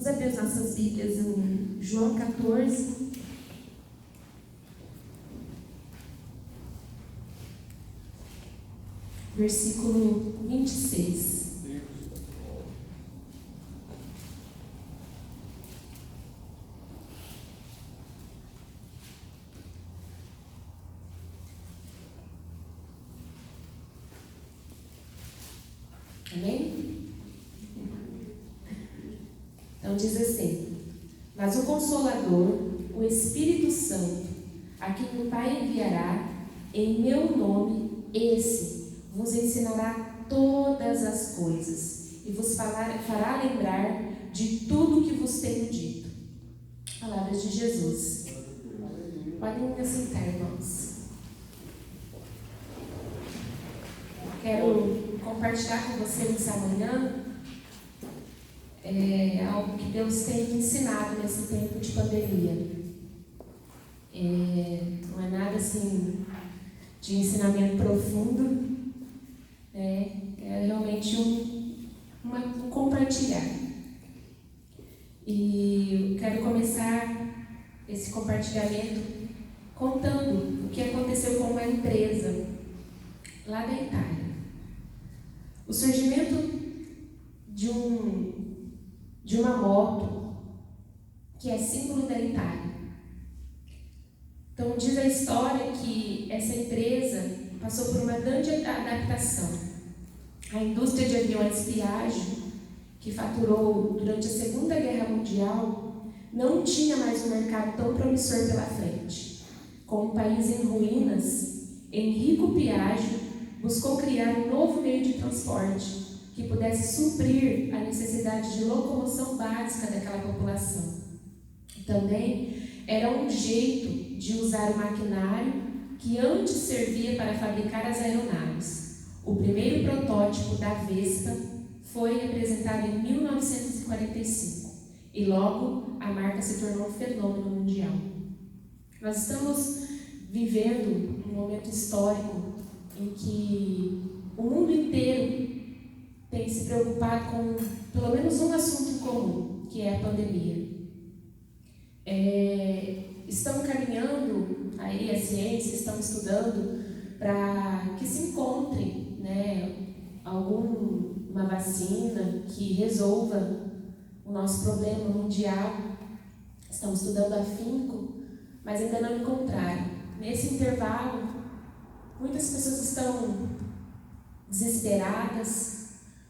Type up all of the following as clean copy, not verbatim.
Vamos abrir as nossas Bíblias em João 14. Versículo 26. Amém? Então diz assim: mas o Consolador, o Espírito Santo, a quem o Pai enviará em meu nome, esse vos ensinará todas as coisas e vos fará lembrar de tudo que vos tenho dito. Palavras de Jesus. Podem assentar, irmãos. Quero compartilhar com vocês amanhã algo que Deus tem me ensinado nesse tempo de pandemia. Não é nada assim de ensinamento profundo, é realmente um compartilhar. E eu quero começar esse compartilhamento contando o que aconteceu com uma empresa lá da Itália. O surgimento de uma moto que é símbolo da Itália. Então diz a história que essa empresa passou por uma grande adaptação. A indústria de aviões Piaggio, que faturou durante a Segunda Guerra Mundial, não tinha mais um mercado tão promissor pela frente. Com o país em ruínas, Enrico Piaggio buscou criar um novo meio de transporte que pudesse suprir a necessidade de locomoção básica daquela população. Também era um jeito de usar o maquinário que antes servia para fabricar as aeronaves. O primeiro protótipo da Vespa foi apresentado em 1945 e logo a marca se tornou um fenômeno mundial. Nós estamos vivendo um momento histórico em que o mundo inteiro tem se preocupado com pelo menos um assunto em comum, que é a pandemia. Estão caminhando aí a ciência, estão estudando para que se encontre, alguma vacina que resolva o nosso problema mundial. Estão estudando afinco, mas ainda não encontraram. Nesse intervalo, muitas pessoas estão desesperadas,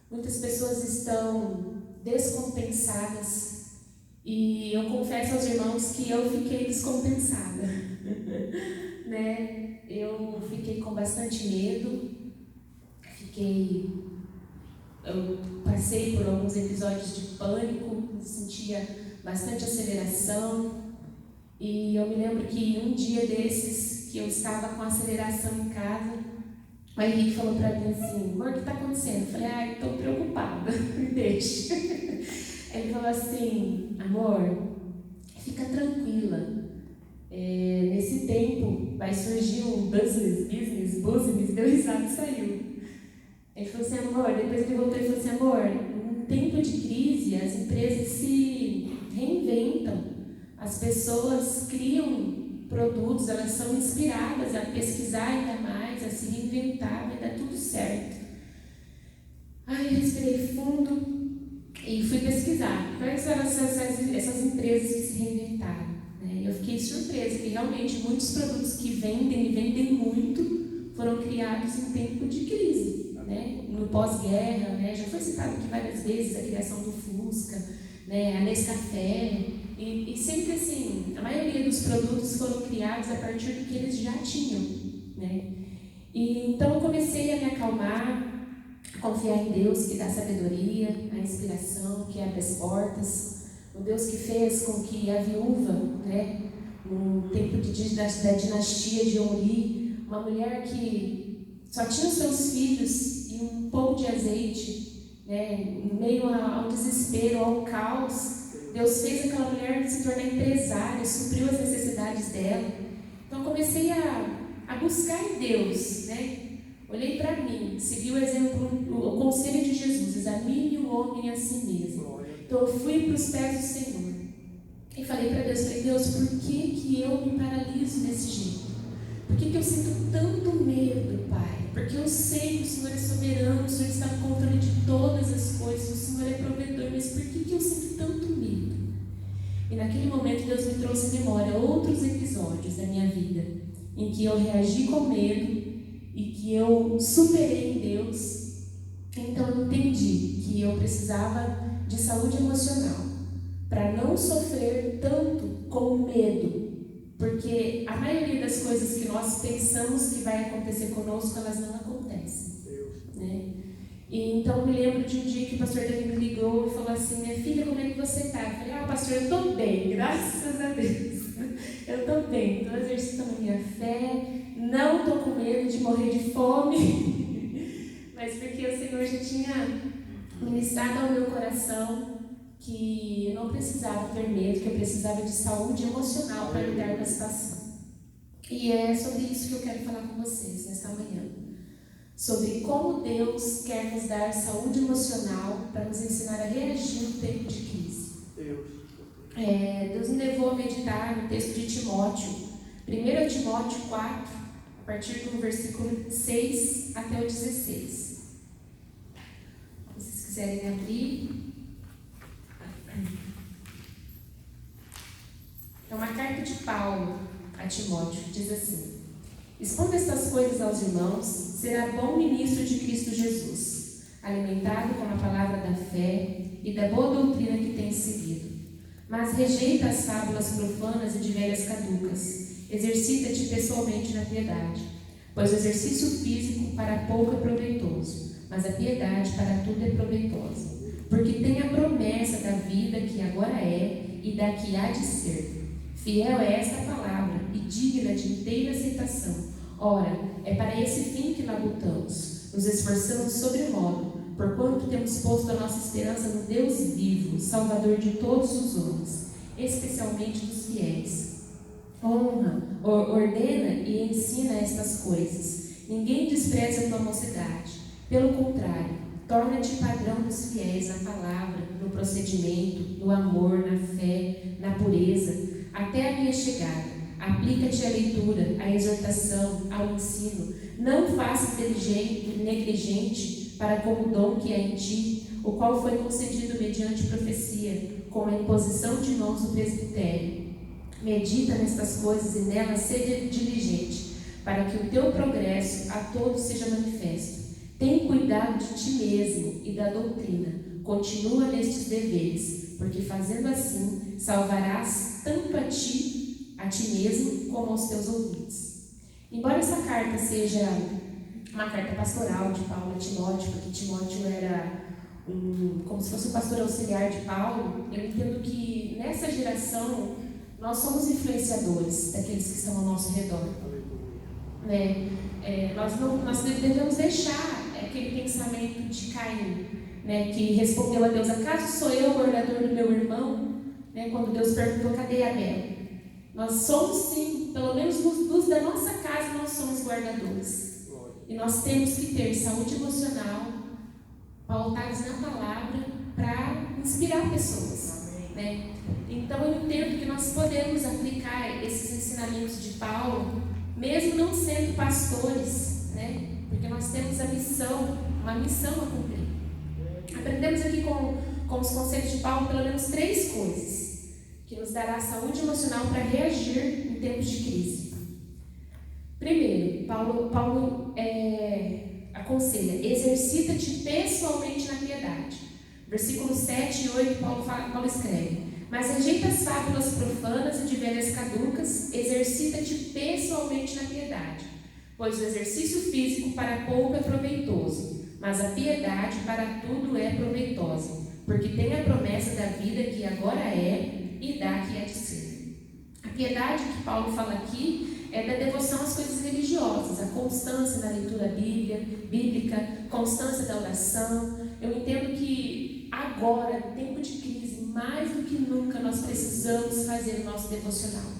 muitas pessoas estão descompensadas. E eu confesso aos irmãos que eu fiquei descompensada. Eu fiquei com bastante medo, eu passei por alguns episódios de pânico, sentia bastante aceleração. E eu me lembro que um dia desses, que eu estava com aceleração em casa, o Henrique falou para mim assim: amor, o que está acontecendo? Eu falei: estou preocupada, me deixa. Ele falou assim: amor, fica tranquila, nesse tempo vai surgir um business, deu risada e saiu. Ele falou assim: amor, depois ele voltou e falou assim: amor, num tempo de crise as empresas se reinventam, as pessoas criam produtos, elas são inspiradas a pesquisar ainda mais, a se reinventar, vai dar tudo certo. Eu respirei fundo e fui pesquisar quais eram essas empresas que se reinventaram. Eu fiquei surpresa que realmente muitos produtos que vendem e vendem muito foram criados em tempo de crise. No pós-guerra, já foi citado aqui várias vezes a criação do Fusca, a Nescafé, e sempre assim, a maioria dos produtos foram criados a partir do que eles já tinham. E então eu comecei a me acalmar, a confiar em Deus que dá sabedoria, a inspiração, que abre as portas, o Deus que fez com que a viúva, no tempo da dinastia de Omri, uma mulher que só tinha os seus filhos e um pouco de azeite, em meio ao desespero, ao caos, Deus fez aquela mulher se tornar empresária, supriu as necessidades dela. Então comecei a buscar em Deus, Olhei para mim, segui o exemplo, o conselho de Jesus: examine o homem a si mesmo. Então eu fui para os pés do Senhor e falei para Deus, por que eu me paraliso desse jeito? Por que eu sinto tanto medo, Pai? Porque eu sei que o Senhor é soberano, o Senhor está no controle de todas as coisas, o Senhor é provedor, mas por que eu sinto tanto medo? E naquele momento Deus me trouxe à memória outros episódios da minha vida, em que eu reagi com medo e que eu superei em Deus. Então eu entendi que eu precisava de saúde emocional para não sofrer tanto com medo. Porque a maioria das coisas que nós pensamos que vai acontecer conosco, elas não acontecem. Né? E então eu me lembro de um dia que o pastor Davi me ligou e falou assim, minha filha, como é que você está? Eu falei, pastor, eu estou bem, graças a Deus. Eu estou bem, estou exercitando a minha fé, não estou com medo de morrer de fome, mas porque o Senhor já tinha ministrado ao meu coração que eu não precisava ter medo, que eu precisava de saúde emocional para lidar com a situação. E é sobre isso que eu quero falar com vocês nesta manhã. Sobre como Deus quer nos dar saúde emocional para nos ensinar a reagir no tempo de crise. Deus me levou a meditar no texto de Timóteo, 1 Timóteo 4, a partir do versículo 6 até o 16. Se vocês quiserem abrir. É uma carta de Paulo a Timóteo, diz assim: expondo estas coisas aos irmãos, será bom ministro de Cristo Jesus, alimentado com a palavra da fé e da boa doutrina que tem seguido. Mas rejeita as fábulas profanas e de velhas caducas, exercita-te pessoalmente na piedade, pois o exercício físico para pouco é proveitoso, mas a piedade para tudo é proveitosa, porque tem a promessa da vida que agora é e da que há de ser. Fiel é esta palavra e digna de inteira aceitação. Ora, é para esse fim que labutamos, nos esforçamos sobremodo, porquanto temos posto a nossa esperança no Deus vivo, Salvador de todos os homens, especialmente dos fiéis. Honra, ordena e ensina estas coisas. Ninguém despreza a tua mocidade. Pelo contrário, torna-te padrão dos fiéis na palavra, no procedimento, no amor, na fé, na pureza. Até a minha chegada, aplica-te à leitura, à exortação, ao ensino. Não faças negligente para com o dom que há em ti, o qual foi concedido mediante profecia, com a imposição de mãos do presbitério. Medita nestas coisas e nelas seja diligente, para que o teu progresso a todos seja manifesto. Tem cuidado de ti mesmo e da doutrina. Continua nestes deveres, porque fazendo assim, salvarás tanto a ti mesmo, como aos teus ouvintes. Embora essa carta seja uma carta pastoral de Paulo a Timóteo, porque Timóteo era como se fosse o pastor auxiliar de Paulo, eu entendo que nessa geração nós somos influenciadores daqueles que estão ao nosso redor. Né? Nós devemos deixar aquele pensamento de Caim, né, que respondeu a Deus: acaso sou eu o guardador do meu irmão? Né, quando Deus perguntou: cadê Abel? Nós somos sim, pelo menos dos da nossa casa nós somos guardadores. E nós temos que ter saúde emocional, pautados na palavra, para inspirar pessoas. Né? Então eu entendo que nós podemos aplicar esses ensinamentos de Paulo, mesmo não sendo pastores, né? Porque nós temos uma missão a cumprir. Aprendemos aqui com os conselhos de Paulo pelo menos 3 coisas que nos dará saúde emocional para reagir em tempos de crise. Primeiro, Paulo aconselha: exercita-te pessoalmente na piedade. Versículos 7 e 8, Paulo escreve: mas rejeita as fábulas profanas e de velhas caducas, exercita-te pessoalmente na piedade, pois o exercício físico para pouco é proveitoso, mas a piedade para tudo é proveitosa, porque tem a promessa da vida que agora é e da que há de ser. A piedade que Paulo fala aqui é da devoção às coisas religiosas, a constância na leitura bíblica, constância da oração. Eu entendo que agora, no tempo de crise, mais do que nunca, nós precisamos fazer o nosso devocional.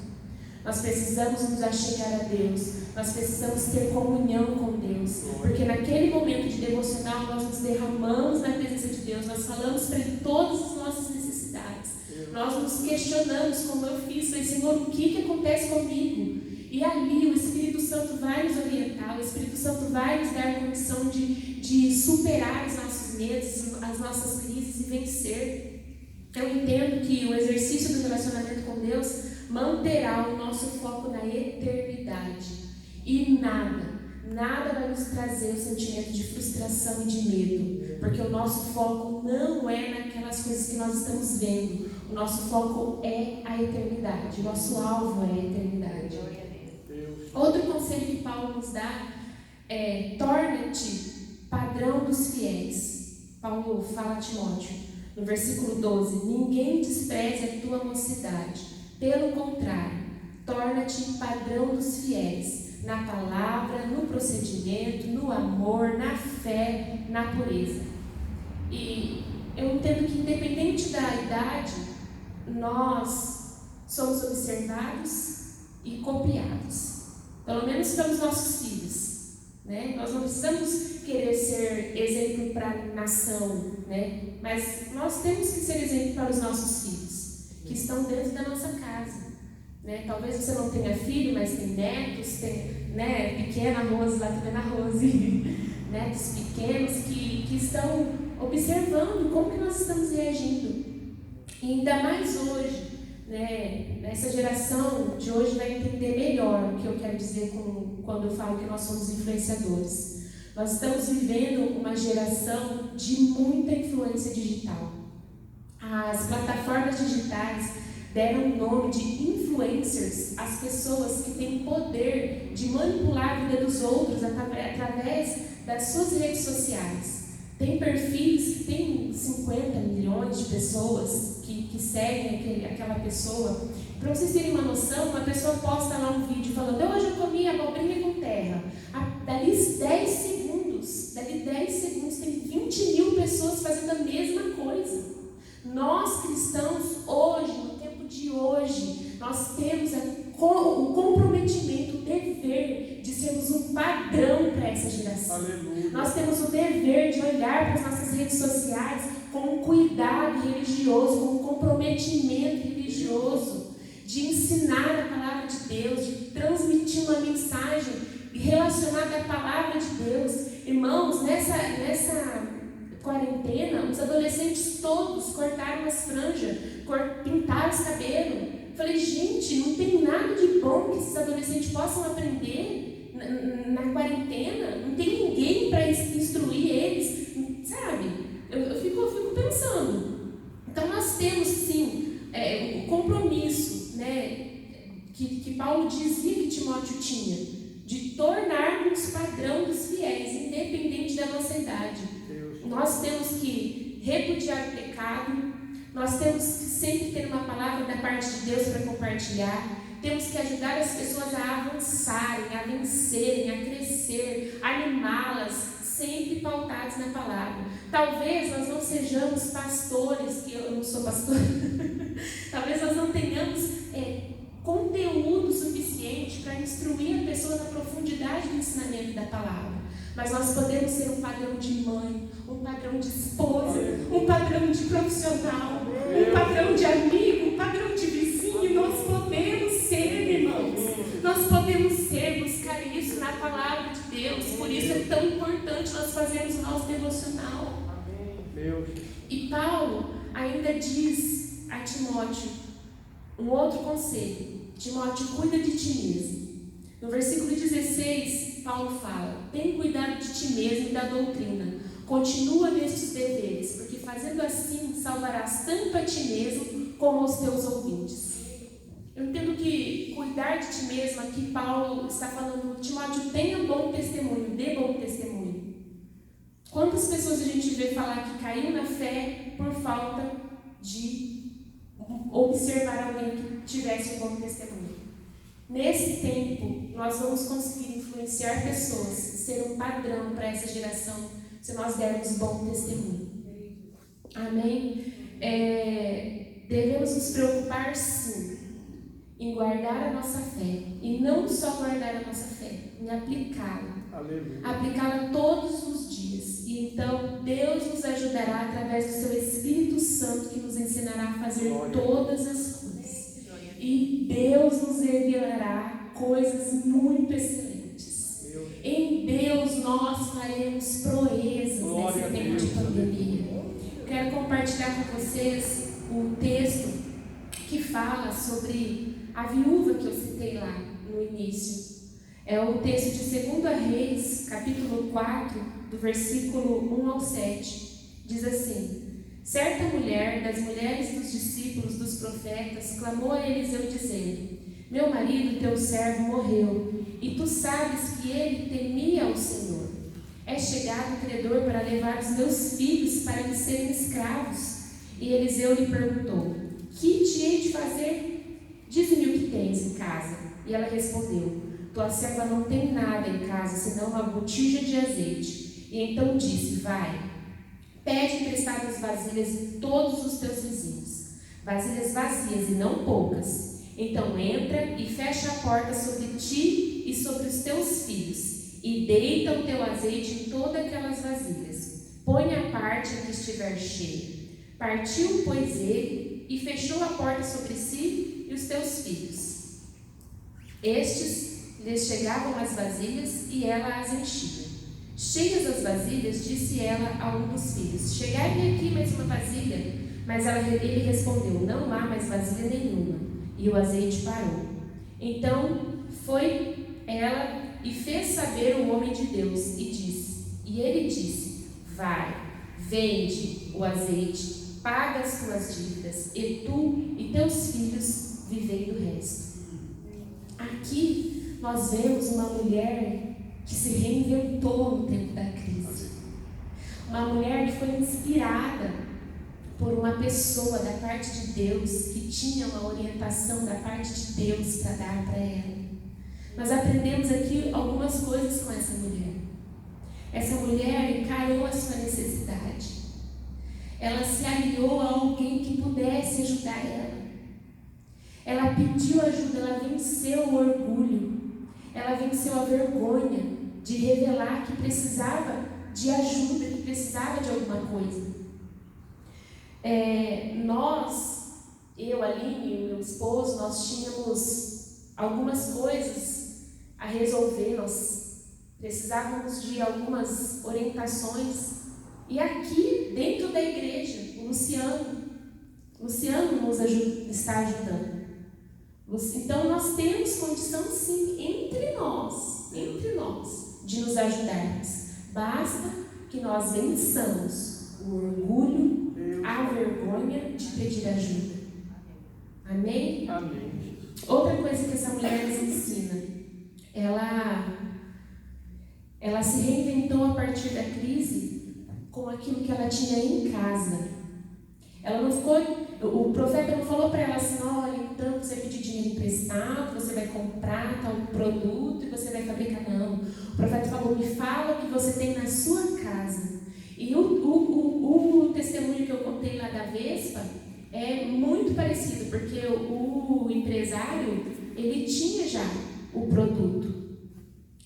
Nós precisamos nos achegar a Deus. Nós precisamos ter comunhão com Deus. Porque naquele momento de devocional, nós nos derramamos na presença de Deus. Nós falamos para Ele todas as nossas necessidades. Nós nos questionamos, como eu fiz, falei, Senhor, o que acontece comigo? E ali o Espírito Santo vai nos orientar, o Espírito Santo vai nos dar a condição de superar os nossos medos, as nossas crises e vencer. Eu entendo que o exercício do relacionamento com Deus manterá o nosso foco na eternidade. E nada vai nos trazer o sentimento de frustração e de medo, porque o nosso foco não é naquelas coisas que nós estamos vendo, o nosso foco é a eternidade, o nosso alvo é a eternidade. Outro conselho que Paulo nos dá é: torna-te padrão dos fiéis. Paulo fala a Timóteo, no versículo 12: ninguém despreze a tua mocidade, pelo contrário, torna-te padrão dos fiéis, na palavra, no procedimento, no amor, na fé, na pureza. E eu entendo que, independente da idade, nós somos observados e copiados, pelo menos pelos nossos filhos, né? Nós não precisamos querer ser exemplo para a nação, né? Mas nós temos que ser exemplo para os nossos filhos, que estão dentro da nossa casa, né? Talvez você não tenha filho, mas tem netos, tem, né, pequena Rose lá, também na Rose, netos pequenos que estão observando como que nós estamos reagindo. E ainda mais hoje, né, essa geração de hoje vai entender melhor o que eu quero dizer quando eu falo que nós somos influenciadores. Nós estamos vivendo uma geração de muita influência digital. As plataformas digitais deram o nome de influencers às pessoas que têm poder de manipular a vida dos outros através das suas redes sociais. Tem perfis que tem 50 milhões de pessoas que seguem aquela pessoa. Para vocês terem uma noção, uma pessoa posta lá um vídeo falando: hoje eu comi abobrinha com terra. Dali 10 segundos tem 20 mil pessoas fazendo a mesma coisa. Nós cristãos, hoje, no tempo de hoje, nós temos o comprometimento, o dever de sermos um padrão para essa geração. Aleluia. Nós temos o dever de olhar para as nossas redes sociais com um cuidado religioso, com um comprometimento religioso, de ensinar a palavra de Deus, de transmitir uma mensagem relacionada à palavra de Deus. Irmãos, nessa quarentena, os adolescentes todos cortaram as franjas, pintaram os cabelos. Falei, gente, não tem nada de bom que esses adolescentes possam aprender na quarentena. Não tem ninguém para instruir eles, sabe? Eu fico pensando. Então nós temos sim o compromisso, né, que Paulo dizia que Timóteo tinha, de tornarmos padrão dos fiéis, independente da nossa idade. Nós temos que repudiar o pecado, nós temos que sempre ter uma palavra da parte de Deus para compartilhar, temos que ajudar as pessoas a avançarem, a vencerem, a crescer, animá-las, sempre pautados na palavra. Talvez nós não sejamos pastores, que eu não sou pastor, talvez nós não tenhamos conteúdo suficiente para instruir a pessoa na profundidade do ensinamento da palavra. Mas nós podemos ser um padrão de mãe, um padrão de esposa, um padrão de profissional, um padrão de amigo, um padrão de vizinho. Nós podemos ser, irmãos. Nós podemos ser, buscar isso na palavra de Deus. Por isso é tão importante nós fazermos o nosso devocional. E Paulo ainda diz a Timóteo um outro conselho: Timóteo, cuida de ti mesmo. No versículo 16, Paulo fala: tem cuidado de ti mesmo e da doutrina. Continua nestes deveres, porque fazendo assim salvarás tanto a ti mesmo como aos teus ouvintes. Eu entendo que cuidar de ti mesmo, aqui Paulo está falando: Timóteo, tenha bom testemunho, dê bom testemunho. Quantas pessoas a gente vê falar que caiu na fé por falta de observar alguém que tivesse um bom testemunho? Nesse tempo, nós vamos conseguir influenciar pessoas, ser um padrão para essa geração, se nós dermos bom testemunho. Amém? Devemos nos preocupar, sim, em guardar a nossa fé. E não só guardar a nossa fé, em aplicá-la. Aplicá-la todos os dias. E então Deus nos ajudará através do seu Espírito Santo, que nos ensinará a fazer todas as coisas. E Deus nos revelará coisas muito excelentes. Em Deus nós faremos proezas nesse tempo de pandemia. Quero compartilhar com vocês um texto que fala sobre a viúva que eu citei lá no início. É o texto de 2 Reis, capítulo 4, do versículo 1 ao 7. Diz assim: certa mulher das mulheres dos discípulos dos profetas clamou a Eliseu dizendo: meu marido, teu servo, morreu, e tu sabes que ele temia ao Senhor. É chegado o credor para levar os meus filhos para me serem escravos. E Eliseu lhe perguntou: que te hei de fazer? Dize-me o que tens em casa. E ela respondeu: tua serva não tem nada em casa, senão uma botija de azeite. E então disse: vai, pede emprestadas vasilhas de todos os teus vizinhos, vasilhas vazias e não poucas. Então entra e fecha a porta sobre ti e sobre os teus filhos, e deita o teu azeite em todas aquelas vasilhas. Põe a parte em que estiver cheia. Partiu, pois, ele, e fechou a porta sobre si e os teus filhos. Estes lhes chegavam as vasilhas e ela as enchia. Cheias as vasilhas, disse ela a um dos filhos: chegai-me aqui mais uma vasilha. Mas ele respondeu: não há mais vasilha nenhuma. E o azeite parou. Então foi ela e fez saber o homem de Deus e ele disse: vai, vende o azeite, paga as tuas dívidas, e tu e teus filhos vivei do resto. Aqui nós vemos uma mulher que se reinventou no tempo da crise. Uma mulher que foi inspirada por uma pessoa da parte de Deus, que tinha uma orientação da parte de Deus para dar para ela. Nós aprendemos aqui algumas coisas com essa mulher. Essa mulher encarou a sua necessidade. Ela se aliou a alguém que pudesse ajudar ela. Ela pediu ajuda, ela venceu o orgulho. Ela venceu a vergonha de revelar que precisava de ajuda, que precisava de alguma coisa. Eu, Aline e meu esposo, nós tínhamos algumas coisas a resolver, nós precisávamos de algumas orientações. E aqui, dentro da igreja, o Luciano está ajudando. Então, nós temos condição, sim, entre nós, de nos ajudarmos. Basta que nós vençamos o orgulho, a vergonha de pedir ajuda. Amém? Amém. Outra coisa que essa mulher nos ensina, ela se reinventou a partir da crise com aquilo que ela tinha em casa. Ela não ficou, o profeta não falou para ela assim: olha, então você vai pedir dinheiro emprestado, você vai comprar tal produto e você vai fabricar. Não. O profeta falou: me fala o que você tem na sua casa. E o testemunho que eu contei lá da Vespa é muito parecido, porque o empresário, ele tinha já o produto.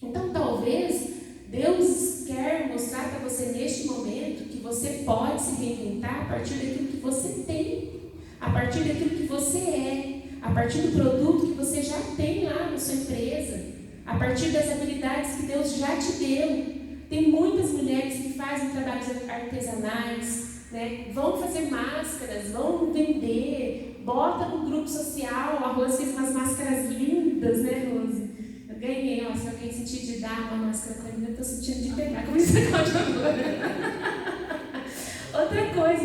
Então, talvez Deus quer mostrar para você neste momento que você pode se reinventar a partir daquilo que você tem, a partir daquilo que você é, a partir do produto que você já tem lá na sua empresa, a partir das habilidades que Deus já te deu. Tem muitas mulheres que fazem trabalhos artesanais, né? Vão fazer máscaras, vão vender, bota no grupo social. A Rose fez umas máscaras lindas, né, Rose? Eu ganhei, ó, se alguém sentir de dar uma máscara para mim, eu estou sentindo de pegar, como isso pode agora. Outra coisa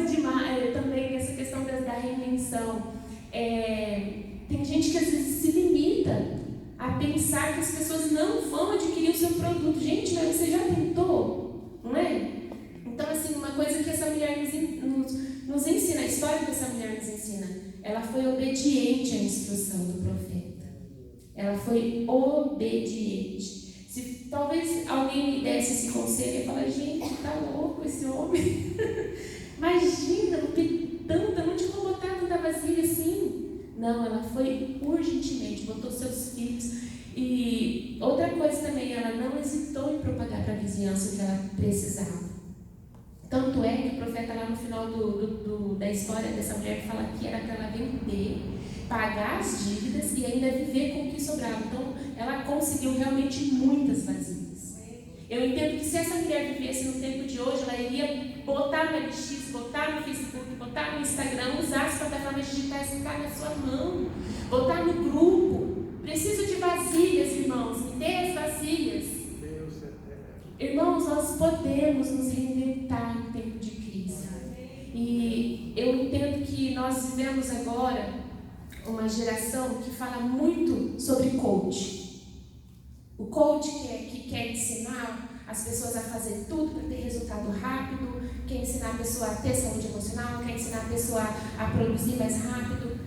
também nessa questão da reinvenção, tem gente que às vezes se limita a pensar que as pessoas não vão adquirir o seu produto. Gente, mas você já tentou? Não é? Então, assim, uma coisa que essa mulher nos ensina, a história dessa mulher nos ensina, ela foi obediente à instrução do profeta. Ela foi obediente. Se talvez alguém me desse esse conselho, eu ia falar: gente, tá louco esse homem? Imagina, não te vou botar tanta vasilha assim. Não, ela foi urgentemente, botou seus filhos. E outra coisa também, ela não hesitou em propagar para a vizinhança o que ela precisava. Tanto é que o profeta lá no final da história dessa mulher fala que era para ela vender, pagar as dívidas e ainda viver com o que sobrava. Então, ela conseguiu realmente muitas vasilhas. Eu entendo que se essa mulher vivesse no tempo de hoje, ela iria botar no LX, botar no Facebook, botar no Instagram, usar as plataformas digitais que está na sua mão, botar no grupo. Preciso de vasilhas, irmãos, me dê as vasilhas. Irmãos, nós podemos nos reinventar em tempo de crise. E eu entendo que nós vivemos agora uma geração que fala muito sobre coach. O coach que quer ensinar as pessoas a fazer tudo para ter resultado rápido, quer ensinar a pessoa a ter saúde emocional, quer ensinar a pessoa a produzir mais rápido.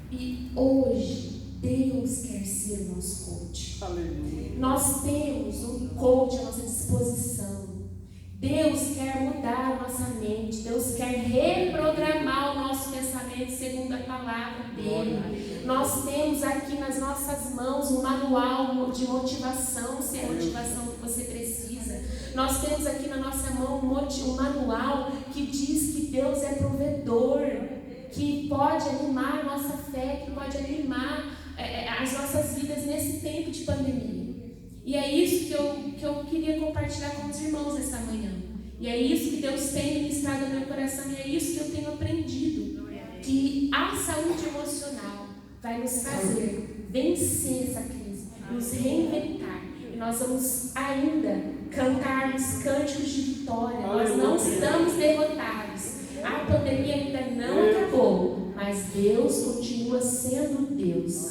E hoje, Deus quer ser o nosso coach. Aleluia. Nós temos um coach à nossa disposição. Deus quer mudar a nossa mente. Deus quer reprogramar o nosso pensamento segundo a palavra dele. Nós temos aqui nas nossas mãos um manual de motivação, se é a motivação que você precisa. Nós temos aqui na nossa mão um manual que diz que Deus é provedor, que pode animar a nossa fé, que pode animar as nossas vidas nesse tempo de pandemia. E é isso que eu queria compartilhar com os irmãos essa manhã. E é isso que Deus tem ministrado no meu coração, e é isso que eu tenho aprendido. Que a saúde emocional vai nos fazer vencer essa crise, nos reinventar. E nós vamos ainda cantarmos cânticos de vitória. Nós não estamos derrotados. A pandemia ainda não acabou, mas Deus continua sendo Deus.